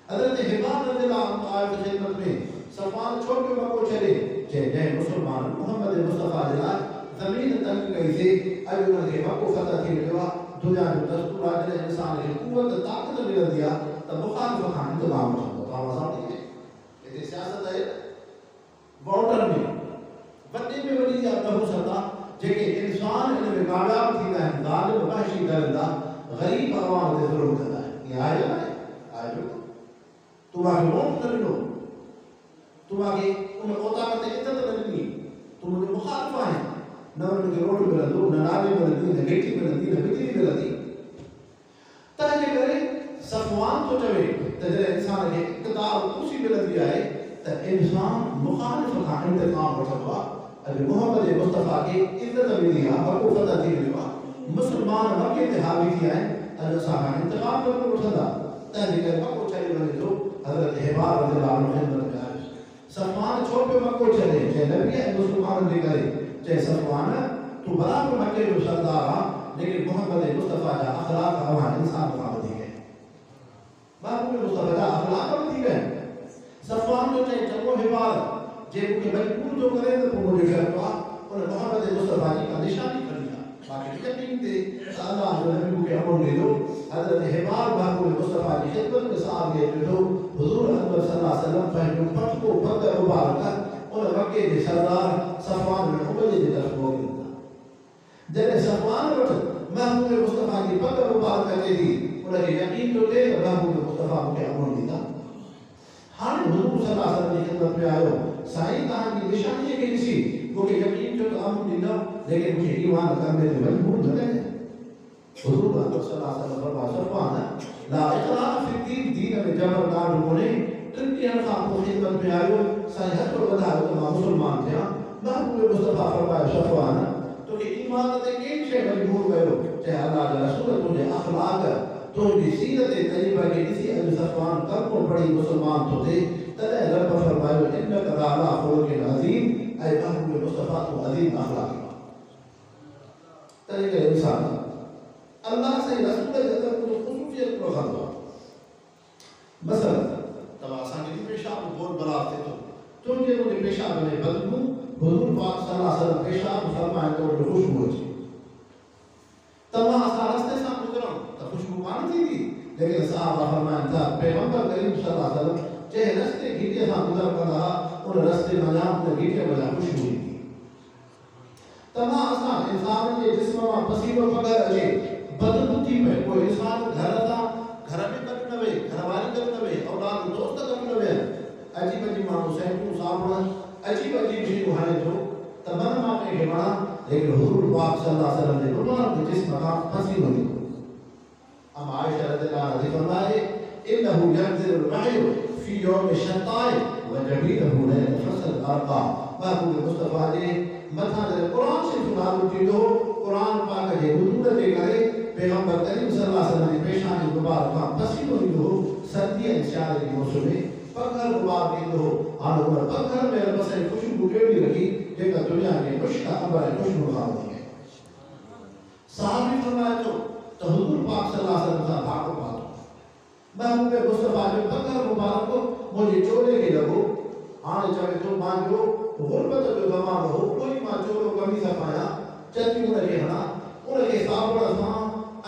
हज़रत हिबार रज़ियल्लाहु अन्हु आयो ख़िदमत में, सफ़वान छो पियो मको छॾे? जंहिं मुस्लमान मोहम्मद मुस्तफ़ा जे लाइ ज़मीन तंग कई से, अॼु उनखे मको फतह थी मिलियो आहे। दुनिया जो दस्तूर आहे जॾहिं इंसान खे क़ुवत ताक़त मिलंदी आहे त मुख़ालिफ़ खां इंतज़ाम वठंदो। तव्हां सां हिते सियासत आहे, बॉर्डर में वॾे में वॾी या नहुसत आहे, जेके इंसान इन में कामयाब थींदा आहिनि, ज़ालिम वहशी दरिंदा ग़रीब अवाम ते ज़ुल्म कंदा आहिनि। इहा आहे या न आहे? आहे बिल्कुलु। तूं मूंखे वोट न ॾिनो, तूं मूंखे उन औताक ते इज़त न ॾिनी, तूं मुंहिंजो मुख़ालिफ़ आहीं, न उनखे रोड मिलंदो, न नाली मिलंदी, न गेटी मिलंदी, न बिजली मिलंदी। तंहिंजे करे सफ़वान थो चवे त जॾहिं इंसान खे इक़्तिदार कुर्सी मिलंदी आहे त इंसान मुख़ालिफ़ खां इंतक़ाम वठंदो आहे। अॼु मोहम्मद मुस्तफ़ा खे इज़त मिली आहे, मको फतह थी मिलियो आहे, मुस्लमान मके ते हावी थी आहिनि, अॼु असां खां इंतक़ाम न वठंदा। तंहिंजे करे मको छॾे वञे थो, हज़रत हिबार रज़ियल्लाहु अन्हु ख़िदमत में आयो। सफ़वान छो पियो मको छॾे? चए नबी ऐं मुस्लमाननि जे करे। चए सफ़वान तूं बराबरि मके जो सरदार आहे, लेकिन मोहम्मद मुस्तफ़ा जा अख़लाक़ अवां इंसान खां वधीक आहिनि, महबूब मुस्तफ़ा जा अख़लाक़ वधीक आहिनि। सफ़वान जो चई चङो हिबार जे मूंखे मजबूर थो करे त पोइ मुंहिंजो शर्त आहे उन मोहम्मद मुस्तफ़ा जी का निशानी खणी आहे, बाक़ी यकीन ते त अल्लाह जो नबी मूंखे अमन ॾिनो। हज़रत हिबार महबूब मुस्तफ़ा जी ख़िदमत में साहब खे ॾिठो, हुज़ूर अकबर सल्लल्लाहु अलैहि वसल्लम पंहिंजो फटको पग मुबारक उन मके जे सरदार सफ़वान बिन उमय्या जी तरफ़ मोकिलियो। जॾहिं सफ़वान वटि महबूब मुस्तफ़ा जी पग मुबारक अचे थी, उनखे यकीन थो थिए त महबूब मुस्तफ़ा मूंखे अमन ॾींदा। हाणे हुज़ूर सल्लल्लाहु अलैहि वसल्लम जी ख़िदमत में आयो, साईं तव्हांजी निशानीअ खे ॾिसी मूंखे यकीन थियो त अमन ॾींदा, लेकिन मूंखे ईमान करने ते मजबूर न कयो। हुज़ूर सल्लल्लाहु अलैहि वसल्लम फरमायो सफ़वान ला इक़रार फी दीन, दीन में जबर ॾाढो कोन्हे। 3 ॾींहंनि खां पोइ ख़िदमत में आयो, साईं हथ वधायो त मां मुस्लमान थियां। महबूब मुस्तफ़ा फरमायो सफ़वान तोखे ईमान ते कहिड़ी शइ मजबूर कयो? चए अल्लाह जा रसूल तुंहिंजे अख़लाक़ तुंहिंजी सीरत तइयबा खे ॾिसी अॼु सफ़वान कलमो पढ़ी मुस्लमान थो थिए। तॾहिं रब फरमायो इन्नका लअला ख़ुलुक़िन अज़ीम, ऐं महबूब मुस्तफ़ा तूं अज़ीम अख़लाक़ आहे। तंहिं करे इंसान अल्लाह से रसूल जे अंदरि कुझु ख़ुसूसियत रखंदो आहे। मसलन तव्हां असांखे पेशाब बोल बराब थिए थो, तुंहिंजे मुंहिंजे पेशाब में बदबू, हुज़ूर पाक सल्लल्लाहु अलैहि वसल्लम पेशाब फरमाए थो त ख़ुशबू अचे। तव्हां असां रस्ते सां गुज़रऊं त ख़ुशबू कान थींदी, लेकिन साहबा फरमाइनि था पैगंबर करीम सल्लल्लाहु अलैहि वसल्लम जंहिं रस्ते घिटीअ सां गुज़र कंदा हुआ, उन रस्ते वञा उन घिटीअ वञा ख़ुशबू ईंदी। तव्हां असां इंसान जे जिस्म मां पसीनो पघर अचे, बदबुद्धि में कोई इंसान घर में कभी न वे घरवारी कभी न वे औलाद दोस्त कभी न वे अजीब अजीब मानो सैकड़ों सामना अजीब अजीब चीज़ हाने जो तमाम आपने के बना लेकिन हुजूर पाक सल्लल्लाहु अलैहि वसल्लम ने मुबारक जिस मकाम फंसी हुई हम आयशा रज़ियल्लाहु अन्हा फरमाए इन्नहु यंज़िलुल वहय फी यौम शताई व जबीनहु ला यतफसल अर्qa महबूब मुस्तफा ने मथा दे कुरान से सुनारो थींदो कुरान पाक जे हुजूर जे करे पैगंबर करीम सल्लल्लाहु अलैहि वसल्लम जी पेशानी मुबारक फंसी हुई हो सर्दी इंशाअल्लाह के मौसम में पत्थर मुबारक ईंदो हाल उन पत्थर में बस खुशबू केड़ी रखी जेका दुनिया में मुश्का अंबर खुशबू खाती है साहबी फरमाया तो हुजूर पाक सल्लल्लाहु अलैहि वसल्लम का भाग पातो महबूब मुस्तफा जो पत्थर मुबारक को मुझे चोले के लगो हाने चवे तो मां जो गुरबत जो जमानो हो कोई मां चोलो कमी सा पाया चती उनके हना उनके साबड़ा सा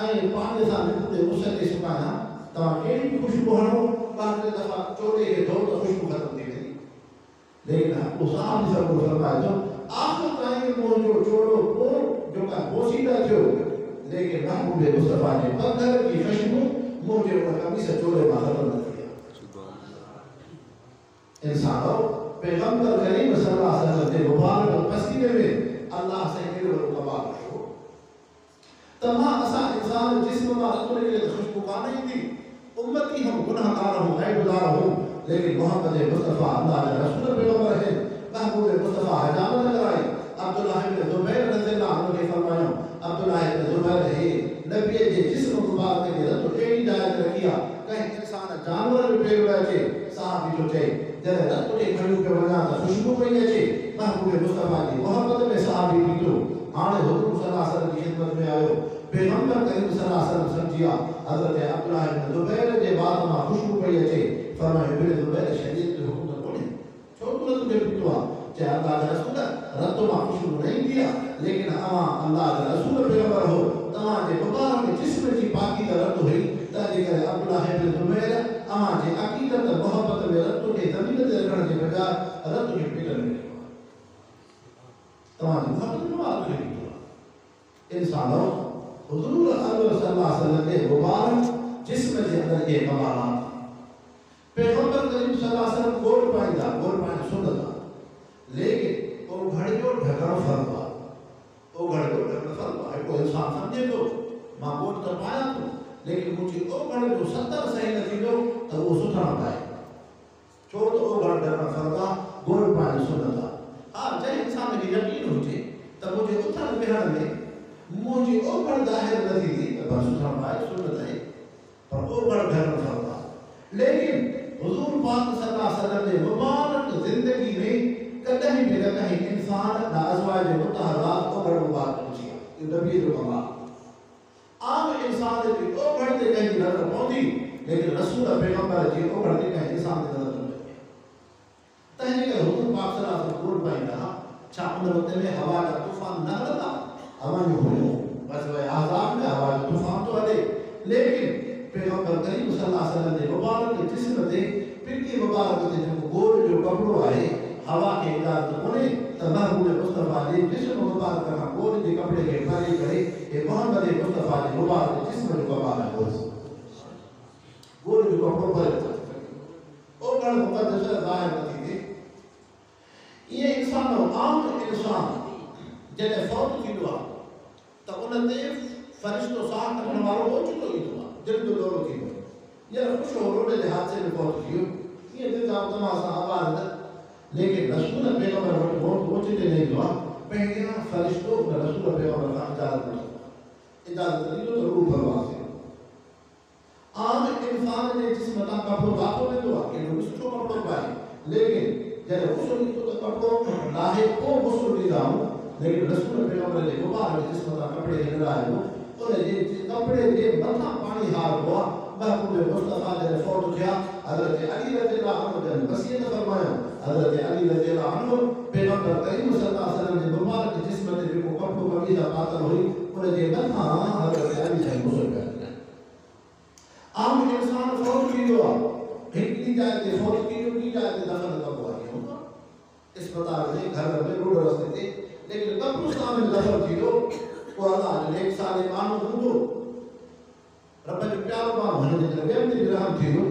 ऐं पानी सा निकले उसके सुकाया ता केड़ी खुशबू हनो बाकी दफा चोले के दो तो खुशबू खत्म थी गई लेकिन उस साहब से फरमाया जो आखिर ताईं वो जो चोलो को जो का पोसीदा थियो लेकिन महबूब मुस्तफा ने पत्थर की खुशबू मुझे उन कमी से चोले में खत्म न किया इंसानों पैगंबर करीम सल्लल्लाहु अलैहि वसल्लम के मुबारक पसीने में अल्लाह से केवल कबाल हो तमाम असा इंसान जिस्म में रखने के लिए खुशबू का नहीं थी उम्मती हम गुनाहगार हो गुनाहगार हो लेकिन मोहम्मद मुस्तफा अल्लाह के रसूल पैगंबर है महबूब मुस्तफा हजामत लगाई अब्दुल्लाह इब्न जुबैर रज़ियल्लाहु अन्हु ने फरमाया अब्दुल्लाह इब्न जुबैर है नबी के जिस्म मुबारक के तो एड़ी जायज रखिया कहीं इंसान जानवर भी पेड़ बैठे साहब जो चे जरे रत के खड़ू पे वना खुशबू पई अचे महबूब मुस्तफा की मोहब्बत में साहब भी तो हाने हुजूर सल्लल्लाहु अलैहि वसल्लम की खिदमत में आयो पैगंबर करीम सल्लल्लाहु अलैहि वसल्लम समझिया हजरत अब्दुल्लाह इब्न जुबैर जे बात में खुशबू पई अचे फरमाया इब्न जुबैर शरीयत के हुक्म तो कोने छो तुरंत पुतवा चाहे अल्लाह के रसूल रत में खुशबू नहीं दिया लेकिन अमा अल्लाह के रसूल पैगंबर हो तमा जे मुबारक जिस्म की पाकी रत हुई ताजे करे अब्दुल्लाह इब्न जुबैर अमा जे अकीदत मोहब्बत में रत के जमीन ते रखण के बजाय रत के पेट में तमा जी मोहब्बत में बात है इंसानों हुजूर सल्लल्लाहु अलैहि वसल्लम के मुबारक जिस्म के अंदर के कमाल पैगंबर करीम सल्लल्लाहु अलैहि वसल्लम गोल पाइदा सुन्नत लेकिन वो घड़ी को ढकना फरवा वो घड़ी को ढकना फरवा है कोई इंसान समझे तो मां गोल तो पाया तो लेकिन मुझे वो घड़ी जो 70 सही न थी तो वो सुथरा पाए छो तो वो घड़ी ढकना फरवा गोल पाइदा सुन्नत हां जय इंसान की यकीन होचे तब मुझे उथल बिहार में मुझे वो घड़ी जाहिर नहीं थी तो सुथरा पाए सुन्नत है पर वो घड़ी ढकना फरवा लेकिन हुजूर पाक सल्लल्लाहु अलैहि वसल्लम ने मुबारक जिंदगी में कहीं भी न कहीं इंसान ना अज़वाज मुतहरात को बड़ मुबारक पूछिया ये नबी जो कमाल आम इंसान की ओ बढ़ते कहीं नजर पौंदी लेकिन रसूल पैगंबर जी ओ बढ़ते कहीं इंसान की नजर पौंदी तहने के हुजूर पाक सल्लल्लाहु अलैहि वसल्लम बोल पाइंदा छा उन वक्त में हवा का तूफान न हलता हवा में हो बस वह आजाब में हवा का तूफान तो हले लेकिन पैगंबर करीम सल्लल्लाहु अलैहि वसल्लम ने मुबारक जिस्म दे फिर की मुबारक दे जो गोल जो कपड़ो आए हवा के इजाजत कोने तमाम मुस्तफा ने जिस्म मुबारक का गोल के कपड़े के परे करे ये मोहम्मद मुस्तफा ने मुबारक जिस्म को कमाल है गोल जो कपड़ों पर ओ बड़ा मुकद्दस जाहिर नहीं थी ये इंसान आम इंसान जने फौत की दुआ तो उनते फरिश्तो साथ करने वालों हो चुको ही दुआ दिल तो दौड़ो थी ये खुश हो रोडे के हादसे में फौत कियो ये दिल का तमाशा आवाज लेकिन रसूल पैगंबर बहुत पहुंचते नहीं हुआ पहले फरिश्तों ने रसूल पैगंबर का इजाजत दी तो रूह परवाह से आम इंसान ने जिस मता कपड़ों बातों में तो कि उसको कपड़ों पाए लेकिन जब उसूल तो कपड़ों लाहे को उसूल दी जाऊं लेकिन रसूल पैगंबर ने मुबारक जिस मता कपड़े ले रहा है वो ये कपड़े के मथा पानी हार हुआ महबूब मुस्तफा ने फौत किया हजरत अली रज़ियल्लाहु अन्हु ने वसीयत फरमाया हजरत अली रज़ियल्लाहु अन्हु पैगंबर करीम सल्लल्लाहु अलैहि वसल्लम ने मुबारक जिस्म में को कपड़ों कमीज़ पातल हुई उन्हें मथा हजरत अली से गुस्सा कर दिया आम इंसान फौत की हुआ हिंदी जाते फौत की जाते दफन कब हुआ ये होगा अस्पताल में घर में रोड रास्ते थे लेकिन कब्रिस्तान में दफन की हो को अल्लाह ने एक साल मानो हुंदो रब जो प्यारो माण्हू हिन जे ॿियनि ते रहम थियो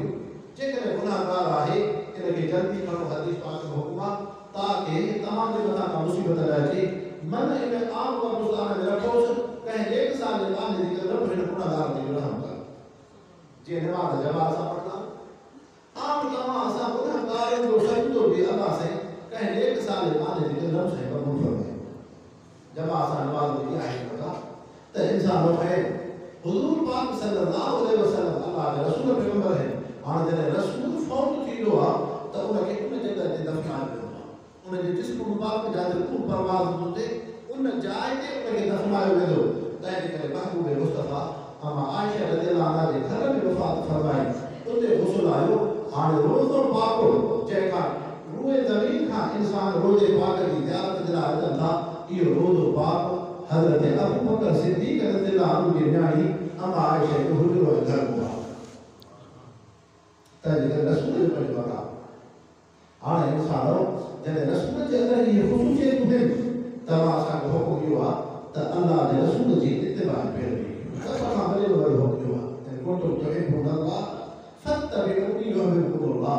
जेकॾहिं गुनाहगार आहे इनखे जल्दी करणो हदीस पाक जो हुकुम आहे ताकि तमाम जे मथां का मुसीबत न अचे मन इन आम वक़्तुस्तान में रखोसि कंहिं नेक साल जे ॿार जे करे रब हिन गुनाहगार ते रहम करे जीअं नमाज़ जमात सां पढ़ंदा आम तमाम असां गुनाहगारनि जो सजदो बि अल्लाह साईं कंहिं नेक साल जे ॿार जे करे रब साईं क़बूल फरमाए जमात सां नमाज़ बि आहे त इंसान है हुजूर पाक सल्लल्लाहु अलैहि वसल्लम अल्लाह के रसूल पैगंबर है हाणे जॾहिं रसूल फौत थींदो आहे त उनखे उन जॻह ते दफ़नायो वेंदो आहे उनजे जिस्म मुबारक जिते रूह परवाज़ हुजे उन जाइ ते उनखे दफ़नायो वेंदो तंहिंजे करे महबूब मुस्तफ़ा अमा आयशा रज़ियल्लाहु अन्हा जे घर में वफ़ात फरमाई उते गुस्ल आयो हाणे रोज़ो पाको जंहिंखां रूए ज़मीन खां इंसान रोज़े पाक जी ज़ियारत जे लाइ अचनि था इहो रोज़ो पाक हज़रत अबू बकर सिद्दीक़ रज़ियल्लाहु अन्हु जी न्याणी अमा आयशा जो हुजरो घर हुआ तंहिंजे रसूल जो पंहिंजो मक़ाम हाणे इंसान जॾहिं रसूल जे अंदरि इहे ख़ुशूसियतूं आहिनि तव्हां असांखे हुकुम इहो आहे त अल्लाह जे रसूल जी इत्तिबा पैरवी सभ खां वॾे में वॾो हुकुम इहो आहे ऐं कोटो तुहिब्बून अल्लाह फत्तबिऊनी युहिब्बुकुमुल्लाह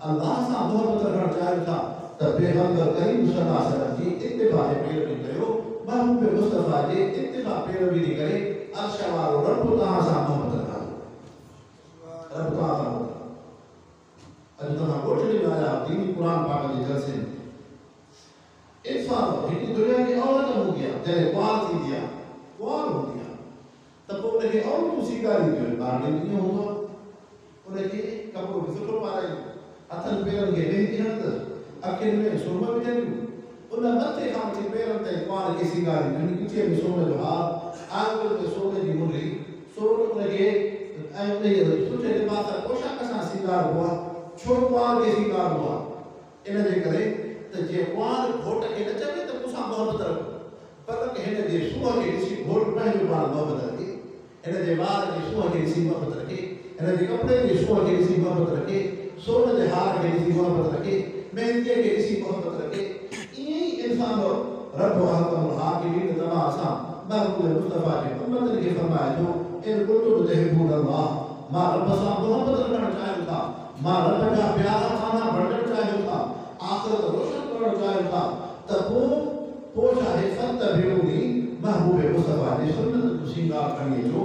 अल्लाह सां मोहबत रखणु चाहियो था त पैगंबर करीम सल्लल्लाहु अलैहि वसल्लम जी इत्तिबा पैरवी कयो महबूब मुस्तफ़ा जे इत्तिबा पैरवी जे करे अर्श वारो रब तव्हां सां मोहबत रखंदो रब तव्हां सां अॼु तव्हां ॻोठड़ी में आया दीनी क़ुर पाक जे जलसे में इंसान हिकु दुनिया जी औरत हूंदी आहे जॾहिं कुंवार थींदी आहे कुंवार हूंदी आहे त पोइ उनखे औरतूं स्वीकारींदियूं आहिनि ॿार ॾींहुं हूंदो आहे उनखे कपिड़ो बि सुठो पाराईंदियूं हथनि पेरनि खे मेहंदी हणंदसि अखियुनि में सुर्म विझंदियूं उन मथे खां वठी पेरनि ताईं कुंवार खे स्वीकारींदियूं ॻिचे में सोन जो हार आंगुर में सोन जी मुंडी सोन उनखे ऐं उनजे सुठे लिबास पोशाक सां सींगारबो आहे छो कुंवार खे स्वीकारबो आहे इन जे करे त जे कुंवार घोट खे न चवे त मूंसां मोहबत रख पर हिन जे सूंहं खे ॾिसी घोट पंहिंजो पाण मोहबत रखे हिन जे वार जे सूंहं खे ॾिसी मोहबत रखे हिन जे कपिड़े जे सूंहं खे ॾिसी मोहबत रखे सोन जे हार खे ॾिसी मोहबत रखे मेहंदीअ खे ॾिसी मोहबत रखे ईअं ई इंसान रब अहकमुल हाकिमीन तव्हां असां महबूब मुस्तफ़ा जे उम्मतनि खे फरमाए थो इन कुंतुम तुहिब्बून अल्लाह मां रब सां मोहबत रखणु चाहियो था मां रब जा प्यारा खाना बणणु चाहियो था आख़िरत रोशन करणु चाहियो था त पोइ छा आहे फत्तबिऊनी महबूब मुस्तफ़ा जी सुन्नत जो श्रंगार खणी अचो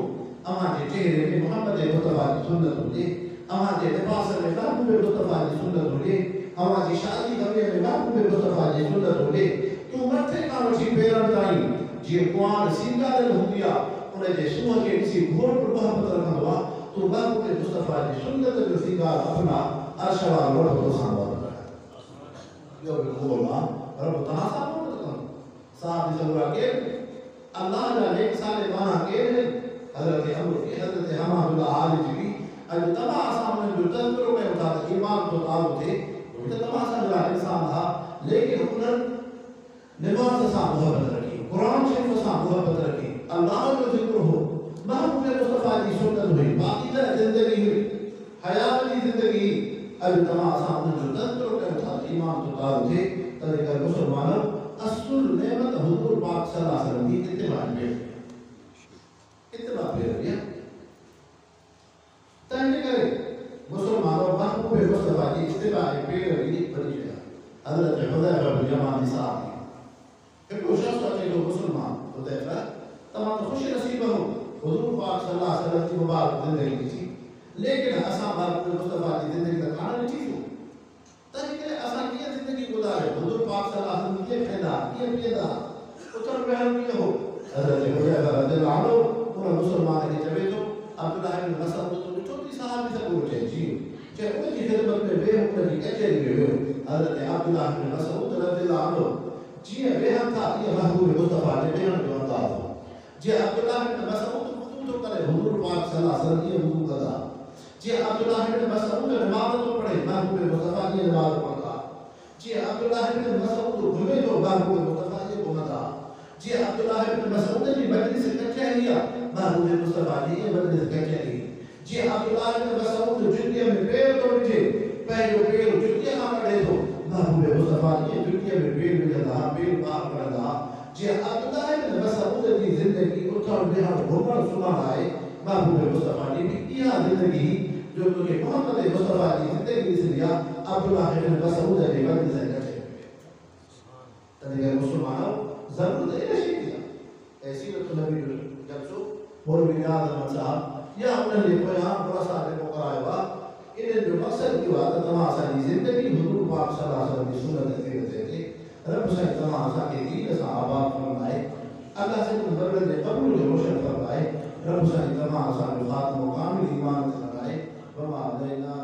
अव्हां जे चेहरे में मोहम्मद मुस्तफ़ा जी सुन्नत हुजे अव्हां जे लिबास में महबूब मुस्तफ़ा जी सुन्नत हुजे अव्हां जी शादी कमरे में महबूब मुस्तफ़ा जी सुन्नत हुजे तूं मथे खां वठी पेरनि ताईं जीअं कुंवार सींगारियल हूंदी आहे उन जे सूंहं खे ॾिसी घोट मोहबत रखंदो आहे तूं महबूब मुस्तफ़ा जी सुन्नत जो श्रंगार अपना अर्श वारो रब तोसां मोहबत रखे इहो बि क़बूल आहे रब तव्हां सां मोहबत कंदो साहब ज़रूरा केरु अल्लाह जा नेक साले माना केरु आहिनि हज़रत हमादुल्लाह हारिज जी अॼु तव्हां असां उन्हनि जो तज़किरो कयूं था त ईमान जो तालो थिए त तव्हां असांजा इंसान हा लेकिन उन्हनि निमाज़ सां मोहबत रखी क़ुरान शरीफ़ सां मोहबत रखी अल्लाह जो ज़िक्र हो महबूब मुस्तफ़ा जी सुन्नत हुई पाकीज़ा ज़िंदगी हुई हया वारी ज़िंदगी अॼु तव्हां असां उन्हनि जो तज़किरो कयूं था त ईमान जो तालो थिए तंहिं करे मुस्लमान असुल नेमत हुजूर पाक सल्लल्लाहु अलैहि वसल्लम की इत्तिबा पैरवी तंहिंजे करे मुस्लमानों महबूब मुस्तफ़ा जी इत्तिबा पैरवी बड़ी शइ हज़रत हुज़ैफ़ा बिन यमान साहब हिकिड़ो शख़्स अचे थो मुस्लमान हुज़ैफ़ा तव्हां त ख़ुशि नसीब हो हुजूर पाक सल्लल्लाहु अलैहि वसल्लम जी मुबारक ज़िंदगी ॾिठी लेकिन असां महबूब मुस्तफ़ा जी ज़िंदगी त कान ॾिठी हो तंहिं करे असां कीअं ज़िंदगी गुज़ारियो हुजूर पाक सल्लल्लाहु अलैहि वसल्लम कीअं खाईंदा कीअं पीअंदा उथण वेहण कीअं हो हज़रत हुज़ैफ़ा रज़ियल्लाहु अन्हु उन मुस्लमान खे चवे थो अब्दुल्लाह इब्न मसऊद तो ॾिठो थी साहब सां उहे चए उन जी ख़िदमत में वेह उन जी कचहरी में वेहो हज़रत अब्दुल्लाह इब्न मसऊद रज़ियल्लाहु अन्हु जीअं वेहनि था तीअं महबूब मुस्तफ़ा जे वेहण जो अंदाज़ हो जीअं अब्दुल्लाह इब्न मसऊद वुज़ू थो करे हुजूर पाक सल्लल्लाहु अलैहि वसल्लम जीअं वुज़ू कंदा जीअं अब्दुल्लाह इब्न मसऊद नमाज़ थो पढ़े महबूब मुस्तफ़ा जीअं नमाज़ पढ़ंदा जीअं अब्दुल्लाह इब्न मसऊद घुमे थो महबूब मुस्तफ़ा जीअं घुमंदा जीअं अब्दुल्लाह इब्न मसऊद जी मजलिस कचहरी आहे महबूब मुस्तफ़ा जी मजलिस कचहरी जीअं अब्दुल्लाह इब्न मसऊद जुत्तीअ में पेर थो विझे पंहिंजो पेर जुत्तीअ खां कढे थो महबूब मुस्तफ़ा जी जुत्तीअ में पेर विझंदा पेर पार करंदा जीअं अब्दुल्लाह इब्न मसऊद जी ज़िंदगी उथण वेहण घुमण सुम्हण आहे महबूब मुस्तफ़ा जी यह जिंदगी जो कि मोहम्मद मुस्तफा की जिंदगी से लिया अब्दुल्लाह इब्न मसऊद के बंद से कटे तने मुसलमानों जरूरत है ऐसी किया ऐसी तो नबी जब सो मौलवी आजम साहब या उन्होंने बयान बड़ा सारे को कराया इन्हें जो मकसद की बात तमाशा की जिंदगी हुजूर पाक सल्लल्लाहु अलैहि वसल्लम की सुन्नत के थे रब से तमाशा के दीन से आबाद फरमाए अल्लाह से मुबर्रर ने कबूल रोशन फरमाए रब से तमाशा में खात्मा कामिल ईमान फरमाए वमा अलैना